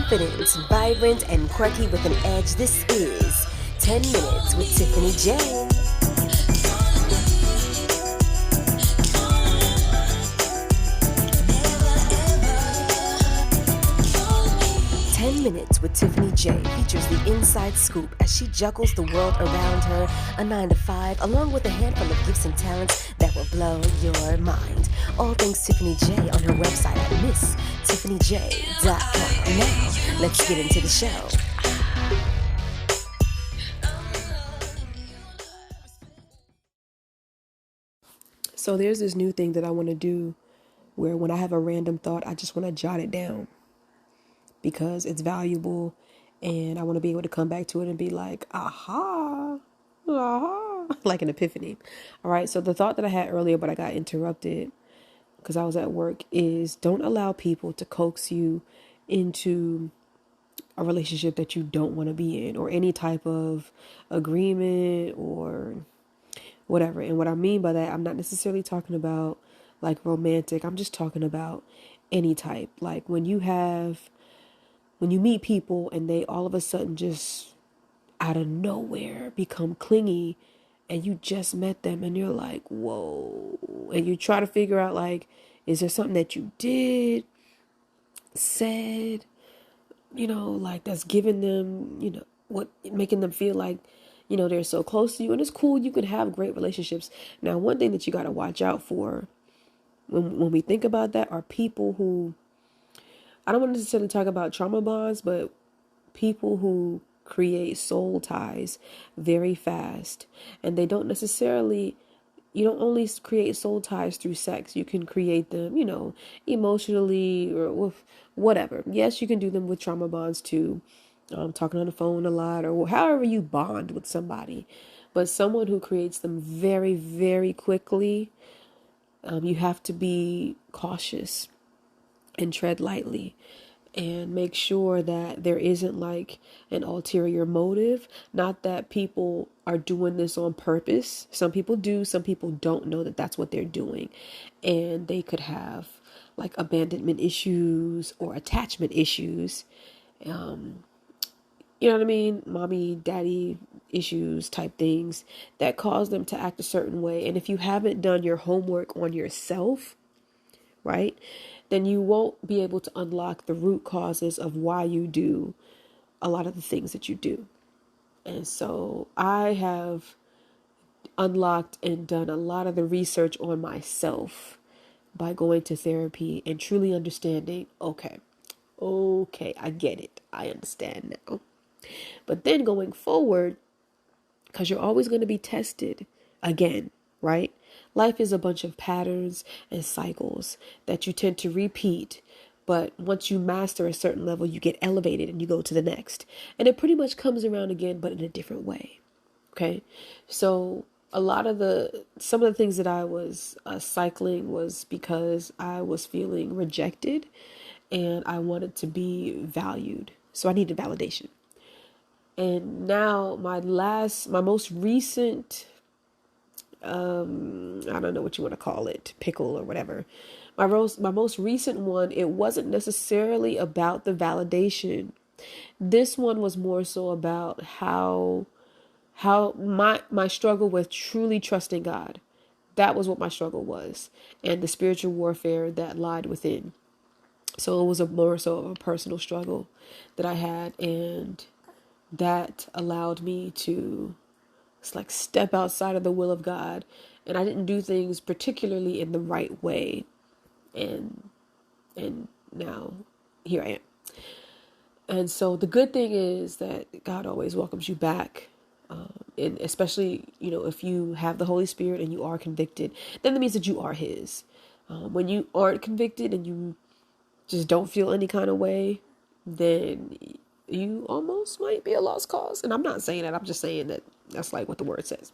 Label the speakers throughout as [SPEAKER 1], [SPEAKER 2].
[SPEAKER 1] confident, vibrant, and quirky with an edge. This is 10 Minutes with Tiffany J. 10 Minutes with Tiffany J features the inside scoop as she juggles the world around her, a 9 to 5, along with a handful of gifts and talents that will blow your mind. All things Tiffany J on her website at MissTiffanyJ.com. Now, let's get into the show. So there's this new thing that I want to do where when I have a random thought, I just want to jot it down because it's valuable and I want to be able to come back to it and be like, aha, like an epiphany. All right. So the thought that I had earlier, but I got interrupted because I was at work, is don't allow people to coax you into a relationship that you don't want to be in, or any type of agreement or whatever. And what I mean by that, I'm not necessarily talking about like romantic. I'm just talking about any type. Like when you meet people and they all of a sudden just out of nowhere become clingy, and you just met them and you're like, whoa. And you try to figure out, like, is there something that you did, said, like that's giving them, what, making them feel like, they're so close to you. And it's cool. You can have great relationships. Now, one thing that you got to watch out for when we think about that are people who, I don't want to necessarily talk about trauma bonds, but people who create soul ties very fast. And they don't necessarily, you don't only create soul ties through sex. You can create them, emotionally or with whatever. Yes, you can do them with trauma bonds too. Talking on the phone a lot, or however you bond with somebody. But someone who creates them very, very quickly, you have to be cautious and tread lightly and make sure that there isn't like an ulterior motive. Not that people are doing this on purpose. Some people do, some people don't know that that's what they're doing. And they could have like abandonment issues or attachment issues. You know what I mean? Mommy, daddy issues type things that cause them to act a certain way. And if you haven't done your homework on yourself, right, then you won't be able to unlock the root causes of why you do a lot of the things that you do. And so I have unlocked and done a lot of the research on myself by going to therapy and truly understanding, okay, I get it. I understand now. But then going forward, because you're always going to be tested again, right? Life is a bunch of patterns and cycles that you tend to repeat. But once you master a certain level, you get elevated and you go to the next. And it pretty much comes around again, but in a different way. Okay. So some of the things that I was cycling was because I was feeling rejected and I wanted to be valued. So I needed validation. And now my most recent, I don't know what you want to call it, pickle or whatever. My most recent one, it wasn't necessarily about the validation. This one was more so about how my struggle with truly trusting God. That was what my struggle was, and the spiritual warfare that lied within. So it was more so of a personal struggle that I had, and that allowed me to step outside of the will of God. And I didn't do things particularly in the right way. And now here I am. And so the good thing is that God always welcomes you back. And especially, if you have the Holy Spirit and you are convicted, then that means that you are His. When you aren't convicted and you just don't feel any kind of way, then you almost might be a lost cause. And I'm not saying that. I'm just saying that that's like what the word says.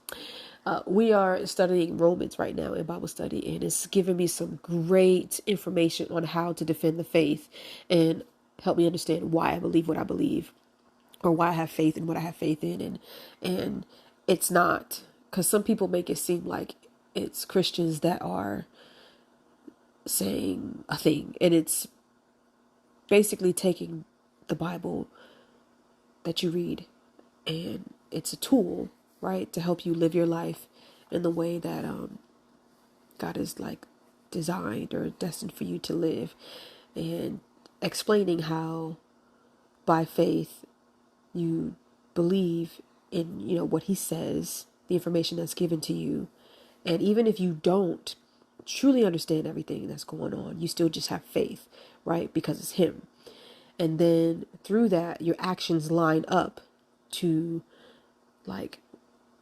[SPEAKER 1] We are studying Romans right now in Bible study, and it's given me some great information on how to defend the faith and help me understand why I believe what I believe, or why I have faith in what I have faith in. And it's not, because some people make it seem like it's Christians that are saying a thing, and it's basically taking the Bible that you read, and it's a tool, right, to help you live your life in the way that God is like designed or destined for you to live, and explaining how by faith you believe in, what he says, the information that's given to you. And even if you don't truly understand everything that's going on, you still just have faith, right? Because it's him. And then through that, your actions line up to like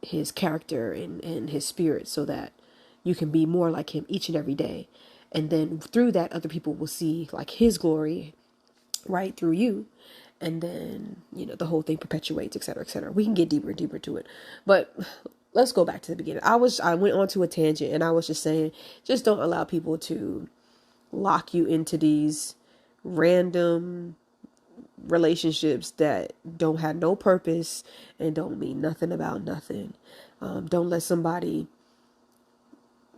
[SPEAKER 1] his character and his spirit, so that you can be more like him each and every day. And then through that, other people will see like his glory, right, through you. And then, the whole thing perpetuates, et cetera, et cetera. We can get deeper and deeper to it. But let's go back to the beginning. I went on to a tangent, and I was just saying, just don't allow people to lock you into these random relationships that don't have no purpose and don't mean nothing about nothing. Don't let somebody,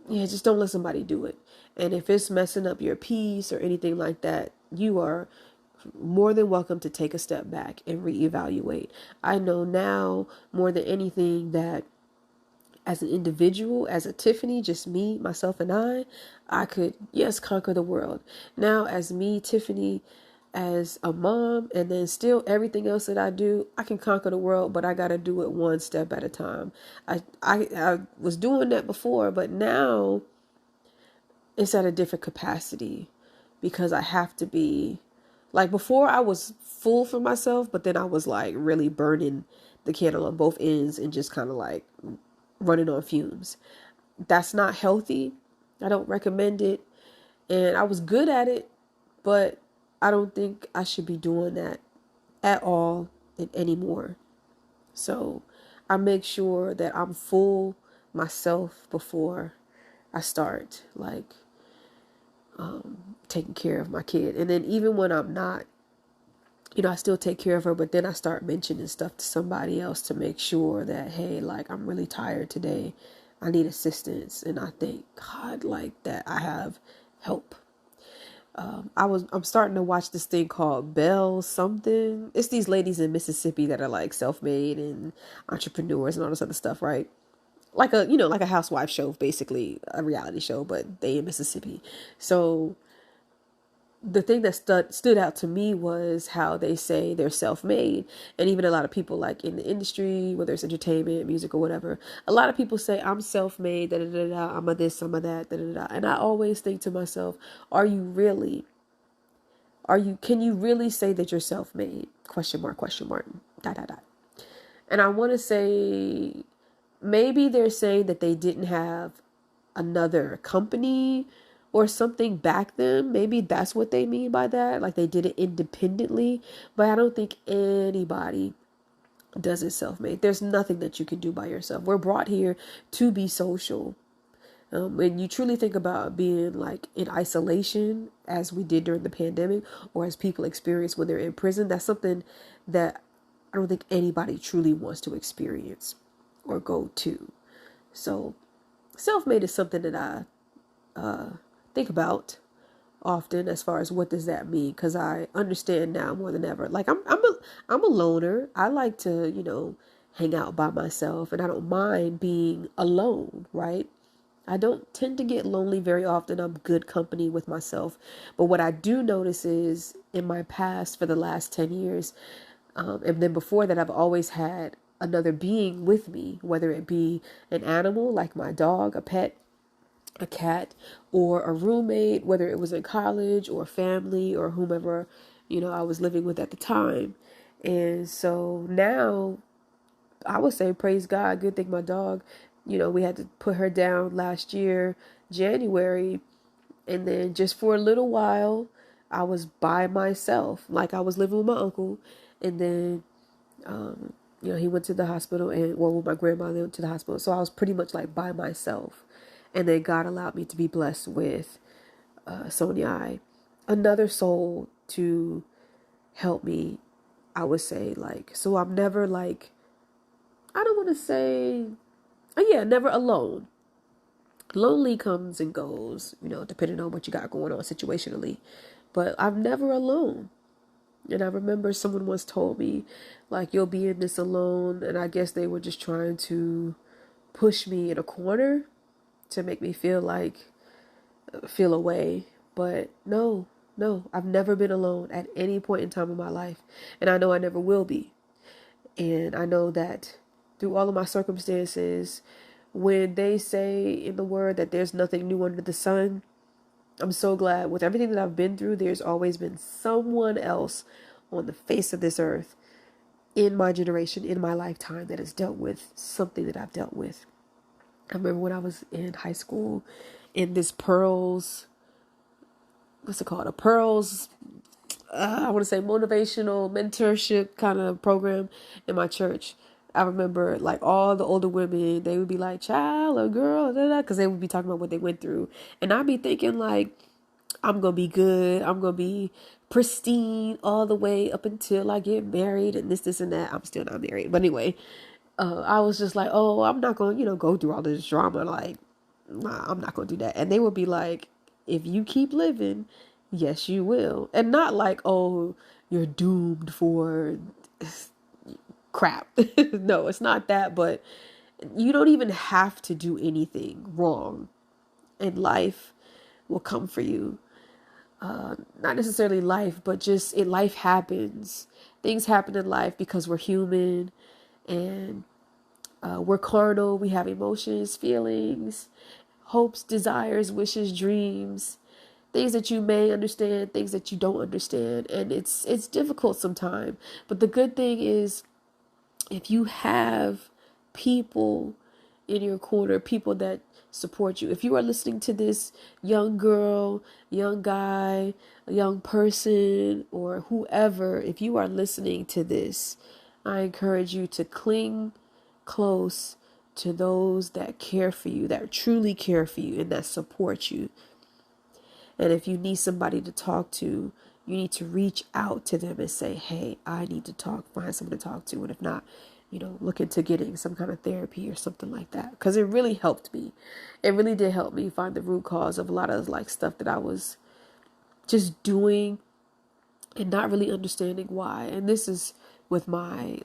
[SPEAKER 1] just don't let somebody do it. And if it's messing up your peace or anything like that, you are more than welcome to take a step back and reevaluate. I know now more than anything that as an individual, as a Tiffany, just me, myself, and I could, yes, conquer the world. Now, as me, Tiffany, as a mom, and then still everything else that I do, I can conquer the world, but I got to do it one step at a time. I was doing that before, but now it's at a different capacity, because I have to be, like before I was full for myself, but then I was like really burning the candle on both ends and just kind of like running on fumes. That's not healthy. I don't recommend it. And I was good at it, but I don't think I should be doing that at all anymore. So I make sure that I'm full myself before I start like taking care of my kid. And then even when I'm not, I still take care of her, but then I start mentioning stuff to somebody else to make sure that, hey, like, I'm really tired today. I need assistance. And I thank God like that I have help. I'm starting to watch this thing called Bell something. It's these ladies in Mississippi that are like self-made and entrepreneurs and all this other stuff, right? Like like a housewife show, basically a reality show, but they in Mississippi. So the thing that stood out to me was how they say they're self-made. And even a lot of people like in the industry, whether it's entertainment, music, or whatever, a lot of people say, I'm self-made, da da da da, I'm a this, I'm a that, da da da. And I always think to myself, are you really? Can you really say that you're self-made? Question mark, dot, dot, dot. And I want to say, maybe they're saying that they didn't have another company or something back then. Maybe that's what they mean by that. Like they did it independently. But I don't think anybody does it self-made. There's nothing that you can do by yourself. We're brought here to be social. When you truly think about being like in isolation, as we did during the pandemic, or as people experience when they're in prison, that's something that I don't think anybody truly wants to experience or go to. So self-made is something that I think about often, as far as what does that mean, because I understand now more than ever. Like I'm a loner. I like to hang out by myself, and I don't mind being alone, right? I don't tend to get lonely very often. I'm good company with myself. But what I do notice is in my past for the last 10 years, and then before that, I've always had another being with me, whether it be an animal like my dog, a pet, a cat, or a roommate, whether it was in college or family or whomever, I was living with at the time. And so now I would say, praise God, good thing my dog, we had to put her down last year, January. And then just for a little while, I was by myself. Like I was living with my uncle. And then, he went to the hospital and, well, with my grandmother went to the hospital. So I was pretty much like by myself. And then God allowed me to be blessed with Sonia, another soul to help me, I would say. Like, so I'm never like, I don't want to say, never alone. Lonely comes and goes, depending on what you got going on situationally. But I'm never alone. And I remember someone once told me, like, you'll be in this alone. And I guess they were just trying to push me in a corner to make me feel away. But no, I've never been alone at any point in time in my life. And I know I never will be. And I know that through all of my circumstances, when they say in the word that there's nothing new under the sun, I'm so glad with everything that I've been through, there's always been someone else on the face of this earth in my generation, in my lifetime, that has dealt with something that I've dealt with. I remember when I was in high school in this Pearls, what's it called? A Pearls, I want to say motivational mentorship kind of program in my church. I remember like all the older women, they would be like, child or girl, because they would be talking about what they went through. And I'd be thinking like, I'm going to be good. I'm going to be pristine all the way up until I get married and this, and that. I'm still not married. But anyway, I was just like, oh, I'm not going to, go through all this drama. Like, nah, I'm not going to do that. And they would be like, if you keep living, yes, you will. And not like, oh, you're doomed for crap. No, it's not that. But you don't even have to do anything wrong. And life will come for you. Not necessarily life, but just life happens. Things happen in life because we're human and we're carnal. We have emotions, feelings, hopes, desires, wishes, dreams, things that you may understand, things that you don't understand. And it's difficult sometimes. But the good thing is if you have people in your corner, people that support you. If you are listening to this, young girl, young guy, a young person, or whoever, if you are listening to this, I encourage you to cling close to those that care for you, that truly care for you, and that support you. And if you need somebody to talk to, you need to reach out to them and say, hey, I need to talk, find someone to talk to. And if not, look into getting some kind of therapy or something like that. Because it really helped me. It really did help me find the root cause of a lot of stuff that I was just doing and not really understanding why. And this is with my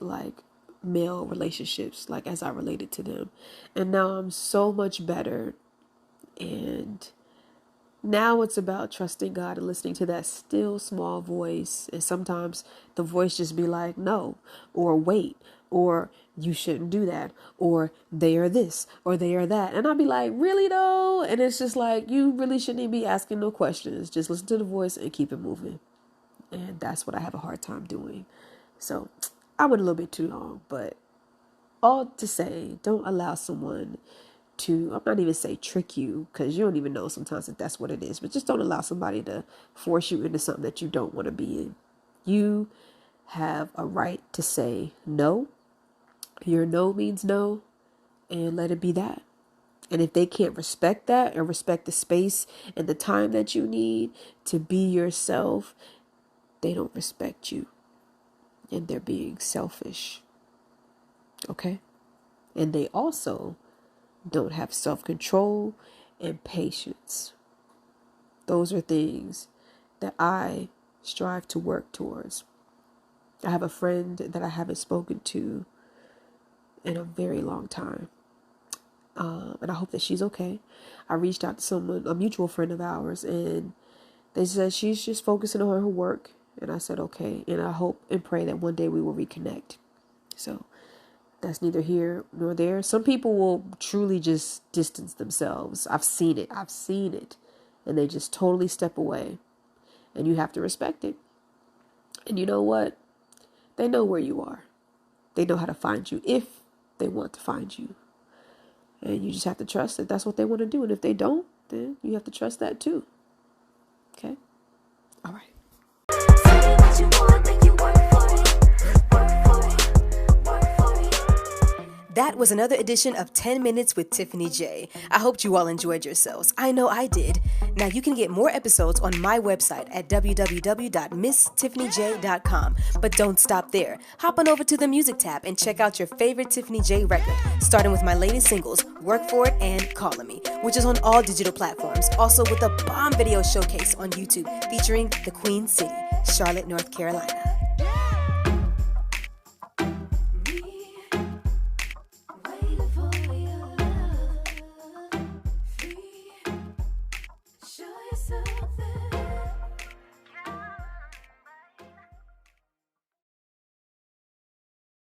[SPEAKER 1] male relationships, as I related to them. And now I'm so much better. And now it's about trusting God and listening to that still small voice. And sometimes the voice just be like, no, or wait, or you shouldn't do that, or they are this, or they are that. And I'll be like, really though? And it's just like, you really shouldn't even be asking no questions. Just listen to the voice and keep it moving. And that's what I have a hard time doing. So I went a little bit too long, but all to say, don't allow someone to, I'm not even say trick you, because you don't even know sometimes if that's what it is, but just don't allow somebody to force you into something that you don't want to be in. You have a right to say no. Your no means no, and let it be that. And if they can't respect that and respect the space and the time that you need to be yourself, they don't respect you. And they're being selfish. Okay? And they also don't have self-control and patience. Those are things that I strive to work towards. I have a friend that I haven't spoken to in a very long time. And I hope that she's okay. I reached out to someone, a mutual friend of ours, and they said she's just focusing on her work. And I said, okay. And I hope and pray that one day we will reconnect. So that's neither here nor there. Some people will truly just distance themselves. I've seen it. And they just totally step away. And you have to respect it. And you know what? They know where you are. They know how to find you if they want to find you. And you just have to trust that that's what they want to do. And if they don't, then you have to trust that too. Okay? All right.
[SPEAKER 2] Say what you want, then you work for it. Work for it. Work for it. that was another edition of 10 Minutes with Tiffany J. I hope you all enjoyed yourselves. I know I did. Now you can get more episodes on my website at www.misstiffanyj.com. But don't stop there. Hop on over to the music tab and check out your favorite Tiffany J record, starting with my latest singles, Work For It and Callin' Me, which is on all digital platforms. Also with a bomb video showcase on YouTube featuring the Queen City, Charlotte, North Carolina.